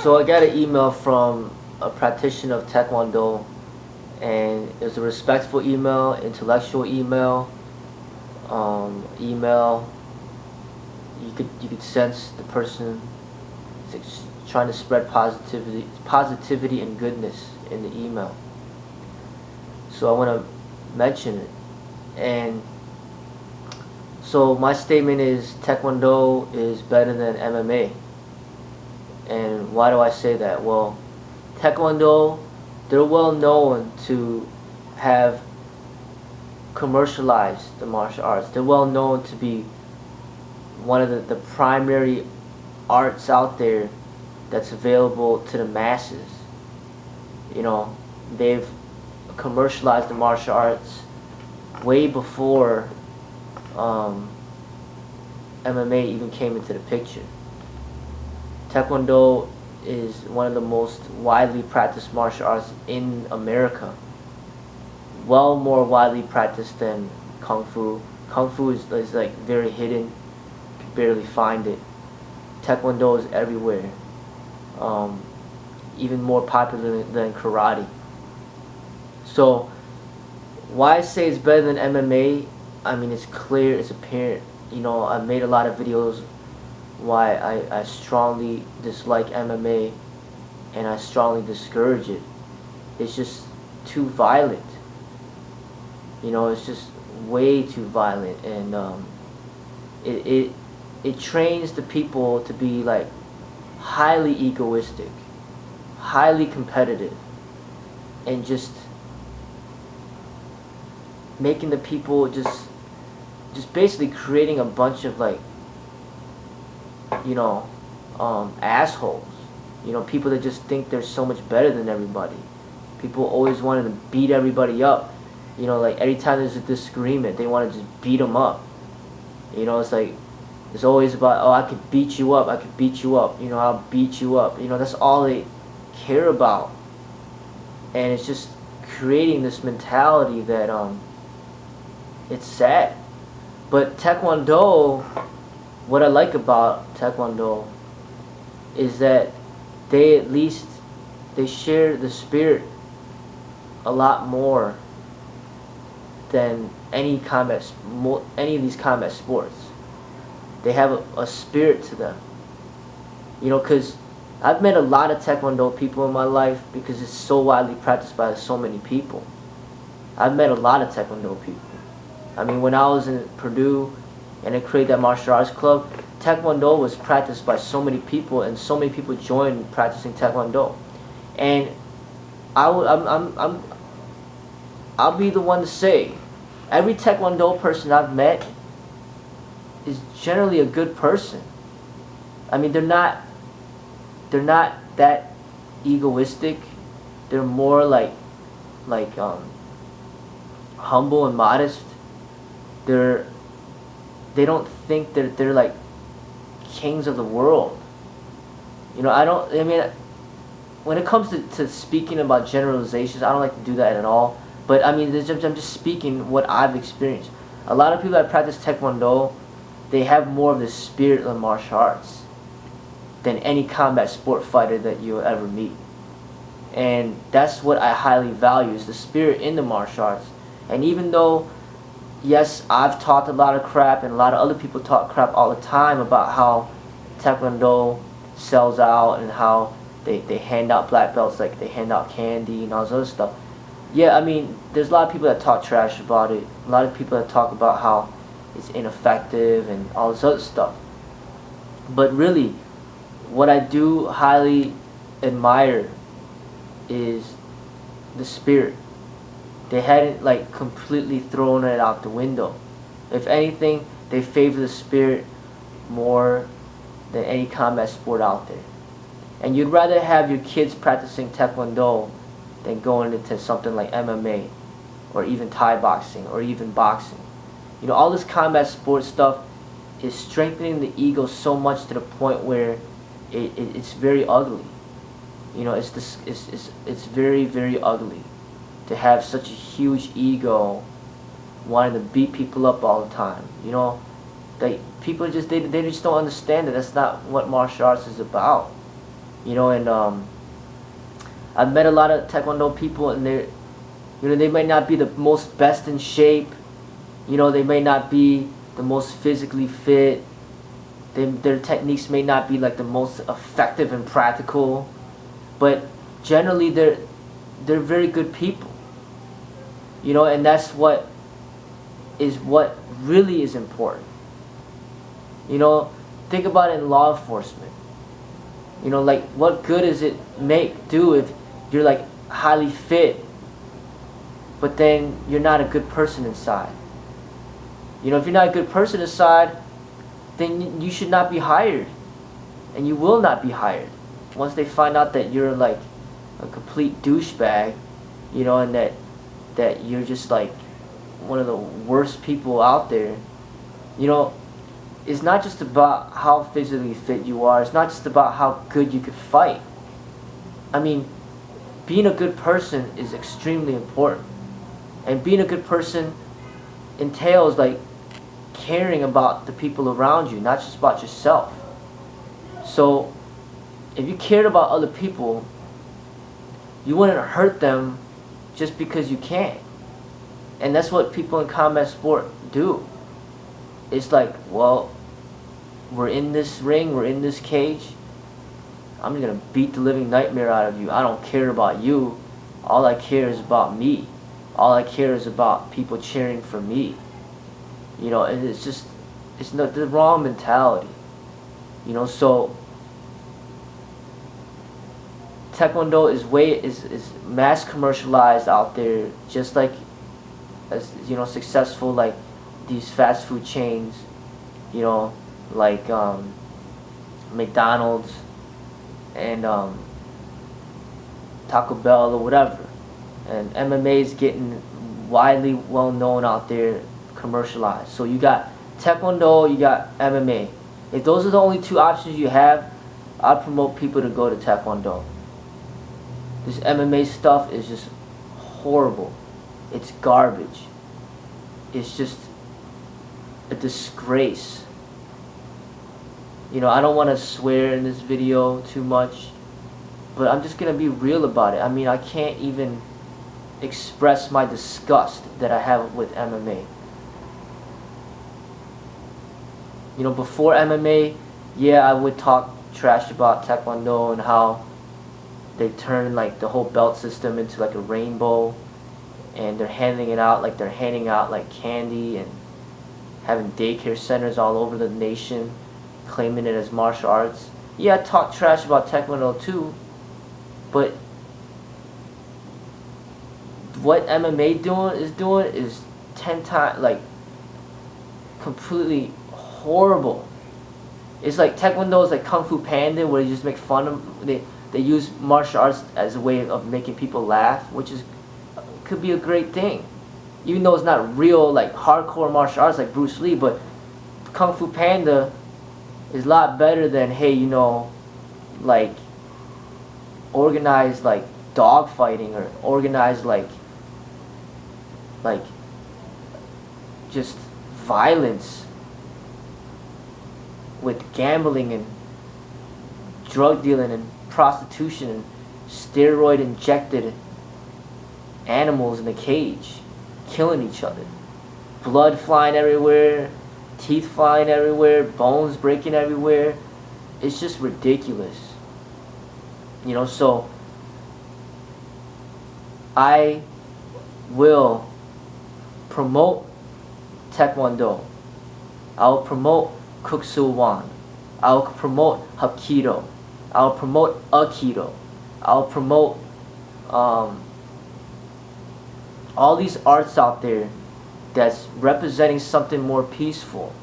So I got an email from a practitioner of Taekwondo, and it was a respectful email, intellectual email, email. You could sense the person is trying to spread positivity and goodness in the email. So I want to mention it, and so my statement is Taekwondo is better than MMA. And why do I say that? Well, Taekwondo, they're well known to have commercialized the martial arts. They're well known to be one of the primary arts out there that's available to the masses. You know, they've commercialized the martial arts way before MMA even came into the picture. Taekwondo is one of the most widely practiced martial arts in America. Well more widely practiced than Kung Fu. Kung Fu is like very hidden. You can barely find it. Taekwondo is everywhere. Um, Even more popular than karate. So why I say it's better than MMA, I mean it's clear, it's apparent. You know, I've made a lot of videos why I strongly dislike MMA and I strongly discourage it. It's just too violent. You know, it's just way too violent, and it it it trains the people to be like highly egoistic, highly competitive, and just making the people just basically creating a bunch of like, you know, assholes. You know, people that just think they're so much better than everybody. People always wanted to beat everybody up. You know, like every time there's a disagreement, they want to just beat them up. You know, it's like it's always about, oh, I could beat you up, I could beat you up. You know, I'll beat you up. You know, that's all they care about, and it's just creating this mentality that it's sad. But Taekwondo, what I like about Taekwondo is that they at least they share the spirit a lot more than any of these combat sports. They have a spirit to them. You know, because I've met a lot of Taekwondo people in my life because it's so widely practiced by so many people. I've met a lot of Taekwondo people. I mean, when I was in Purdue and I created that martial arts club, Taekwondo was practiced by so many people, and so many people joined practicing Taekwondo. And I'll be the one to say, every Taekwondo person I've met is generally a good person. I mean, they're not that egoistic. They're more like humble and modest. They're they don't think that they're like kings of the world. You know, I mean, when it comes to speaking about generalizations, I don't like to do that at all. But I mean, I'm just speaking what I've experienced. A lot of people that practice Taekwondo, they have more of the spirit of martial arts than any combat sport fighter that you'll ever meet. And that's what I highly value, is the spirit in the martial arts. And even though, yes, I've talked a lot of crap, and a lot of other people talk crap all the time about how Taekwondo sells out and how they hand out black belts like they hand out candy and all this other stuff. Yeah, I mean, there's a lot of people that talk trash about it. A lot of people that talk about how it's ineffective and all this other stuff. But really, what I do highly admire is the spirit. They hadn't like completely thrown it out the window. If anything, they favor the spirit more than any combat sport out there. And you'd rather have your kids practicing Taekwondo than going into something like MMA or even Thai boxing or even boxing. You know, all this combat sport stuff is strengthening the ego so much to the point where it's very ugly. You know, it's very, very ugly to have such a huge ego wanting to beat people up all the time. You know, people just they just don't understand that that's not what martial arts is about. And I've met a lot of Taekwondo people, and they may not be the most best in shape. They may not be the most physically fit. Their techniques may not be like the most effective and practical, but generally they're very good people. And that's what really is important. Think about it in law enforcement. Like, what good does it do if you're like highly fit, but then you're not a good person inside? If you're not a good person inside, then you should not be hired, and you will not be hired once they find out that you're like a complete douchebag, and that you're just like one of the worst people out there. It's not just about how physically fit you are. It's not just about how good you could fight. I mean, being a good person is extremely important. And being a good person entails like caring about the people around you, not just about yourself. So if you cared about other people, you wouldn't hurt them just because you can. And that's what people in combat sport do. It's like, well, we're in this ring, we're in this cage. I'm gonna beat the living nightmare out of you. I don't care about you. All I care is about me. All I care is about people cheering for me. And it's not the wrong mentality. So Taekwondo is mass commercialized out there, just like as successful like these fast food chains, like McDonald's and Taco Bell or whatever. And MMA is getting widely well known out there, commercialized. So you got Taekwondo, you got MMA. If those are the only two options you have, I'd promote people to go to Taekwondo. This MMA stuff is just horrible. It's garbage. It's just a disgrace. I don't want to swear in this video too much, but I'm just going to be real about it. I mean, I can't even express my disgust that I have with MMA. Before MMA, yeah, I would talk trash about Taekwondo and how they turn like the whole belt system into like a rainbow, and they're handing it out like they're handing out like candy, and having daycare centers all over the nation claiming it as martial arts. Yeah, I talk trash about Taekwondo too, but what MMA is 10 times like completely horrible. It's like Taekwondo is like Kung Fu Panda, where you just make fun of they use martial arts as a way of making people laugh, which could be a great thing, even though it's not real like hardcore martial arts like Bruce Lee. But Kung Fu Panda is a lot better than, hey, like organized like dog fighting, or organized like just violence with gambling and drug dealing and prostitution and steroid injected animals in a cage killing each other, blood flying everywhere, teeth flying everywhere, bones breaking everywhere. It's just ridiculous. So I will promote Taekwondo. I'll promote Kuk Soo Wan. I'll promote Hapkido. I'll promote Aikido. I'll promote all these arts out there that's representing something more peaceful,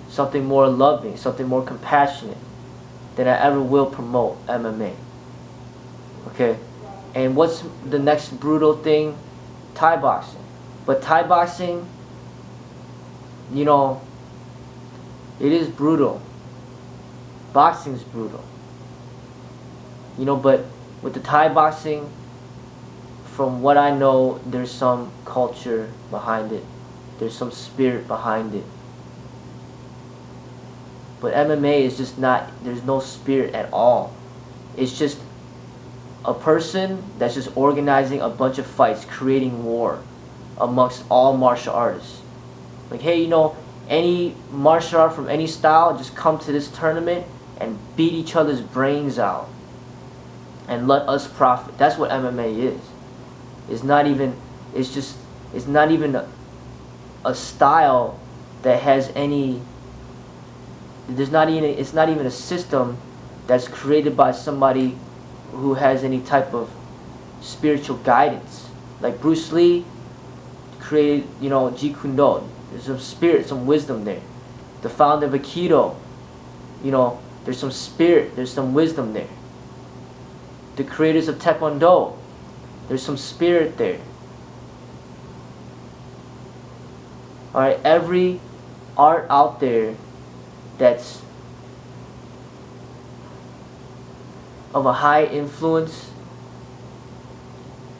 something more loving, something more compassionate than I ever will promote MMA. Okay? And what's the next brutal thing? Thai boxing. But Thai boxing, it is brutal. Boxing's brutal. But with the Thai boxing, from what I know, there's some culture behind it. There's some spirit behind it. But MMA is just not, there's no spirit at all. It's just a person that's just organizing a bunch of fights, creating war amongst all martial artists. Like, hey, any martial art from any style, just come to this tournament and beat each other's brains out and let us profit. That's what MMA is. It's not even, it's not even a style that has any, it's not even a system that's created by somebody who has any type of spiritual guidance. Like Bruce Lee created, Jeet Kune Do. There's some spirit, some wisdom there. The founder of Aikido, there's some spirit, there's some wisdom there. The creators of Taekwondo, there's some spirit there. Alright, every art out there that's of a high influence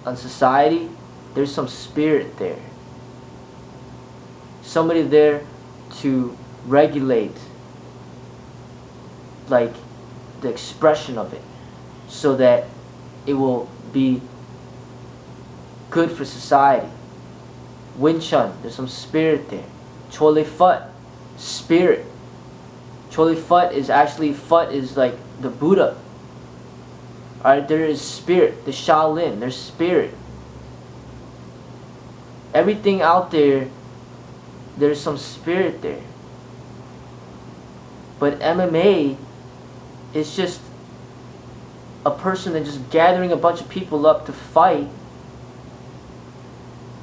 on society, there's some spirit there. Somebody there to regulate, like, the expression of it, so that it will be good for society. Wing Chun, there's some spirit there. Chole Phut, spirit. Chole Phut is actually, Phut is like the Buddha. Alright, there is spirit. The Shaolin, there's spirit. Everything out there, there's some spirit there. But MMA is just a person that just gathering a bunch of people up to fight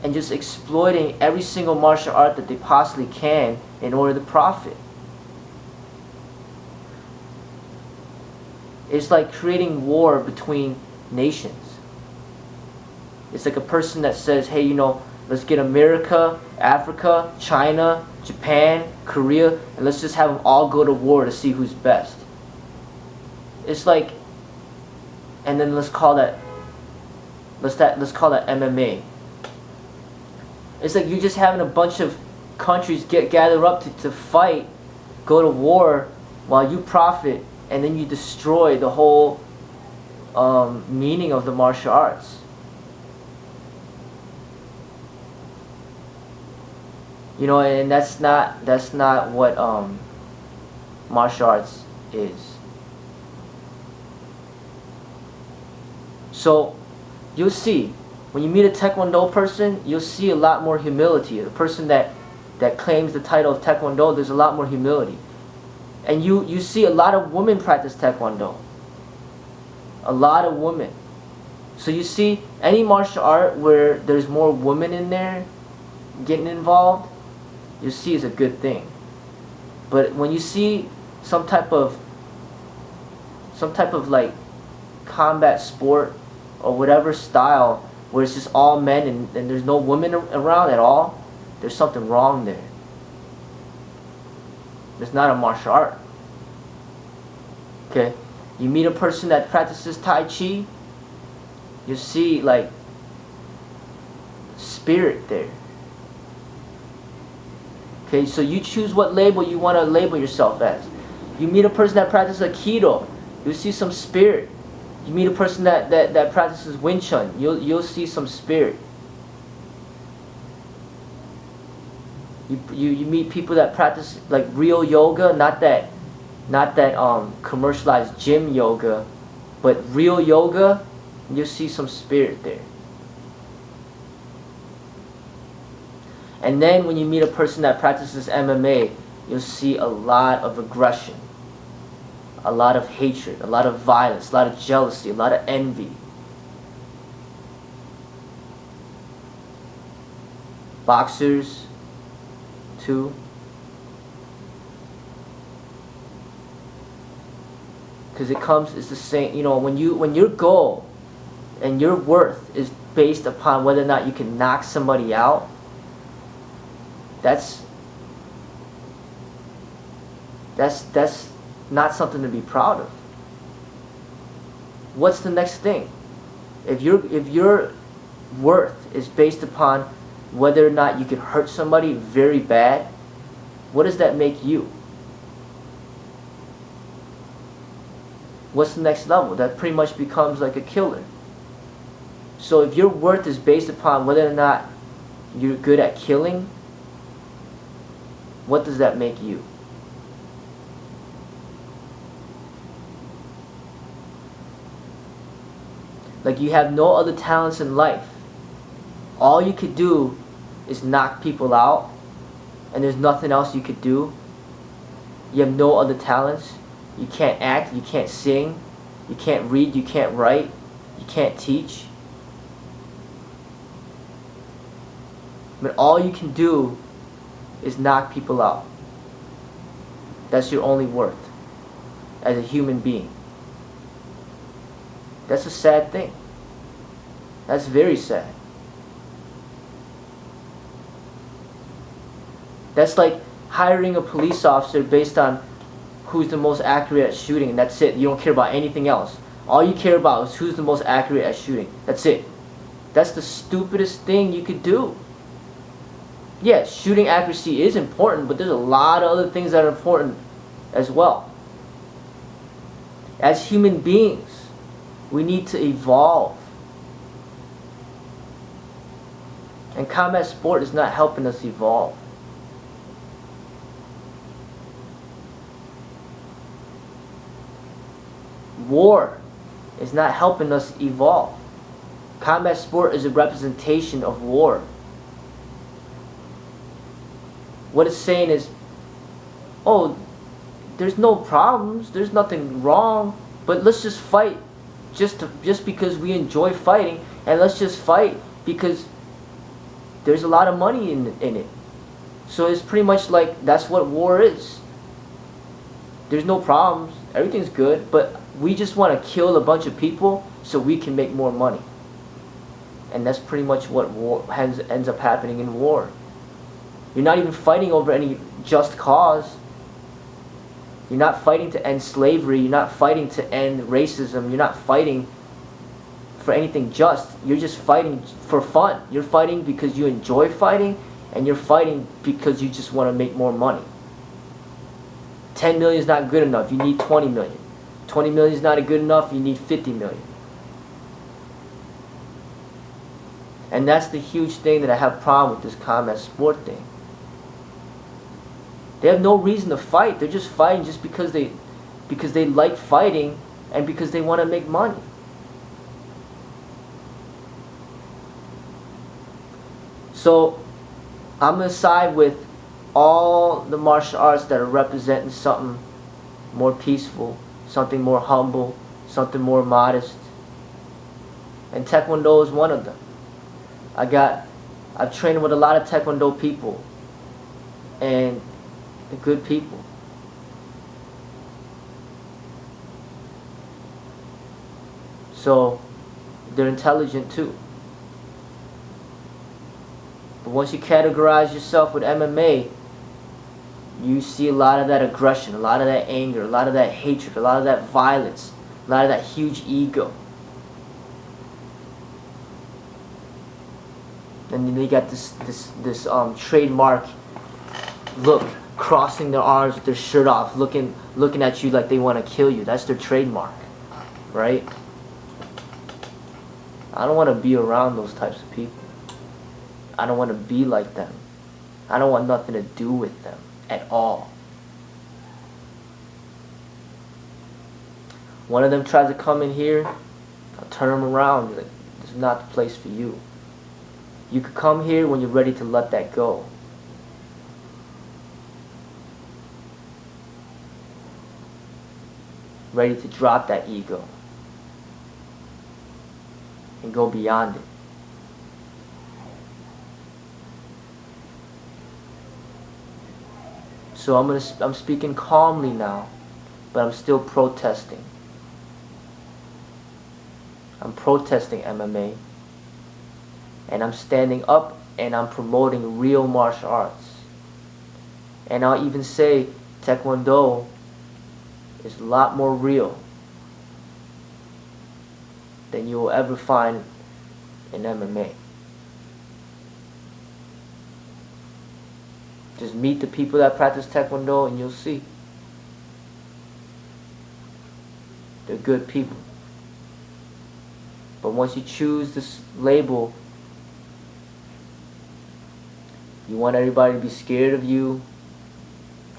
and just exploiting every single martial art that they possibly can in order to profit. It's like creating war between nations. It's like a person that says, hey, let's get America, Africa, China, Japan, Korea, and let's just have them all go to war to see who's best. It's like, and then let's call that MMA. It's like you just having a bunch of countries gather up to fight, go to war, while you profit, and then you destroy the whole meaning of the martial arts. And that's not what martial arts is. So you'll see, when you meet a Taekwondo person, you'll see a lot more humility. The person that claims the title of Taekwondo, there's a lot more humility. And you see a lot of women practice Taekwondo. A lot of women. So you see, any martial art where there's more women in there getting involved, you see is a good thing. But when you see some type of like combat sport or whatever style where it's just all men and there's no women around at all, there's something wrong there. It's not a martial art. Okay? You meet a person that practices Tai Chi, you see like spirit there. Okay, so you choose what label you want to label yourself as. You meet a person that practices Aikido, you see some spirit. You meet a person that practices Wing Chun, you'll see some spirit. You meet people that practice like real yoga, not that commercialized gym yoga, but real yoga, you'll see some spirit there. And then when you meet a person that practices MMA, you'll see a lot of aggression, a lot of hatred, a lot of violence, a lot of jealousy, a lot of envy. Boxers, too. Because it's the same, when your goal and your worth is based upon whether or not you can knock somebody out, that's not something to be proud of. What's the next thing? If your worth is based upon whether or not you can hurt somebody very bad, what does that make you? what's the next level? That pretty much becomes like a killer. So if your worth is based upon whether or not you're good at killing, what does that make you? Like, you have no other talents in life. All you could do is knock people out, and there's nothing else you could do. You have no other talents. You can't act, you can't sing, you can't read, you can't write, you can't teach. But all you can do is knock people out. That's your only worth as a human being. That's a sad thing. That's very sad. That's like hiring a police officer based on who's the most accurate at shooting, and that's it. You don't care about anything else. All you care about is who's the most accurate at shooting. That's it. That's the stupidest thing you could do. Yeah, shooting accuracy is important, but there's a lot of other things that are important as well. As human beings, we need to evolve. And combat sport is not helping us evolve. War is not helping us evolve. Combat sport is a representation of war. What it's saying is, oh, there's no problems, there's nothing wrong, but let's just fight just because we enjoy fighting, and let's just fight because there's a lot of money in it. So it's pretty much like that's what war is. There's no problems, everything's good, but we just want to kill a bunch of people so we can make more money. And that's pretty much what war ends up happening in war. You're not even fighting over any just cause. You're not fighting to end slavery. You're not fighting to end racism. You're not fighting for anything just. You're just fighting for fun. You're fighting because you enjoy fighting, and you're fighting because you just want to make more money. 10 million is not good enough. You need 20 million. 20 million is not good enough. You need 50 million. And that's the huge thing that I have a problem with this combat sport thing. They have no reason to fight. They're just fighting just because they like fighting and because they want to make money. So I'm going to side with all the martial arts that are representing something more peaceful, something more humble, something more modest. And Taekwondo is one of them. I've trained with a lot of Taekwondo people, and they're good people. So they're intelligent too. But once you categorize yourself with MMA, you see a lot of that aggression, a lot of that anger, a lot of that hatred, a lot of that violence, a lot of that huge ego. And then they got this trademark look, crossing their arms with their shirt off, looking at you like they want to kill you. That's their trademark, right? I don't want to be around those types of people. I don't want to be like them. I don't want nothing to do with them at all. One of them tries to come in here, I'll turn them around. Like, this is not the place for you. You could come here when you're ready to let that go. Ready to drop that ego and go beyond it. So I'm speaking calmly now, but I'm still protesting. I'm protesting MMA, and I'm standing up and I'm promoting real martial arts. And I'll even say Taekwondo is a lot more real than you will ever find in MMA. Just meet the people that practice Taekwondo and you'll see. They're good people. But once you choose this label, you want everybody to be scared of you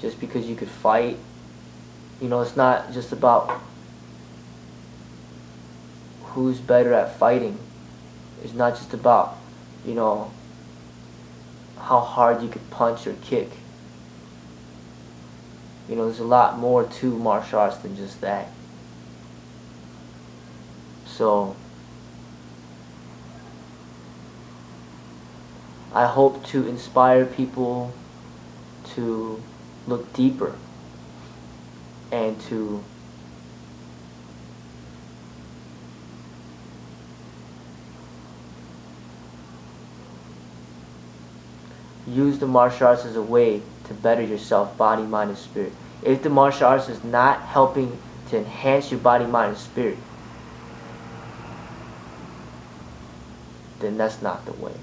just because you could fight. You know, it's not just about who's better at fighting. It's not just about, you know, how hard you could punch or kick. You know, there's a lot more to martial arts than just that. So, I hope to inspire people to look deeper and to use the martial arts as a way to better yourself, body, mind, and spirit. If the martial arts is not helping to enhance your body, mind, and spirit, then that's not the way.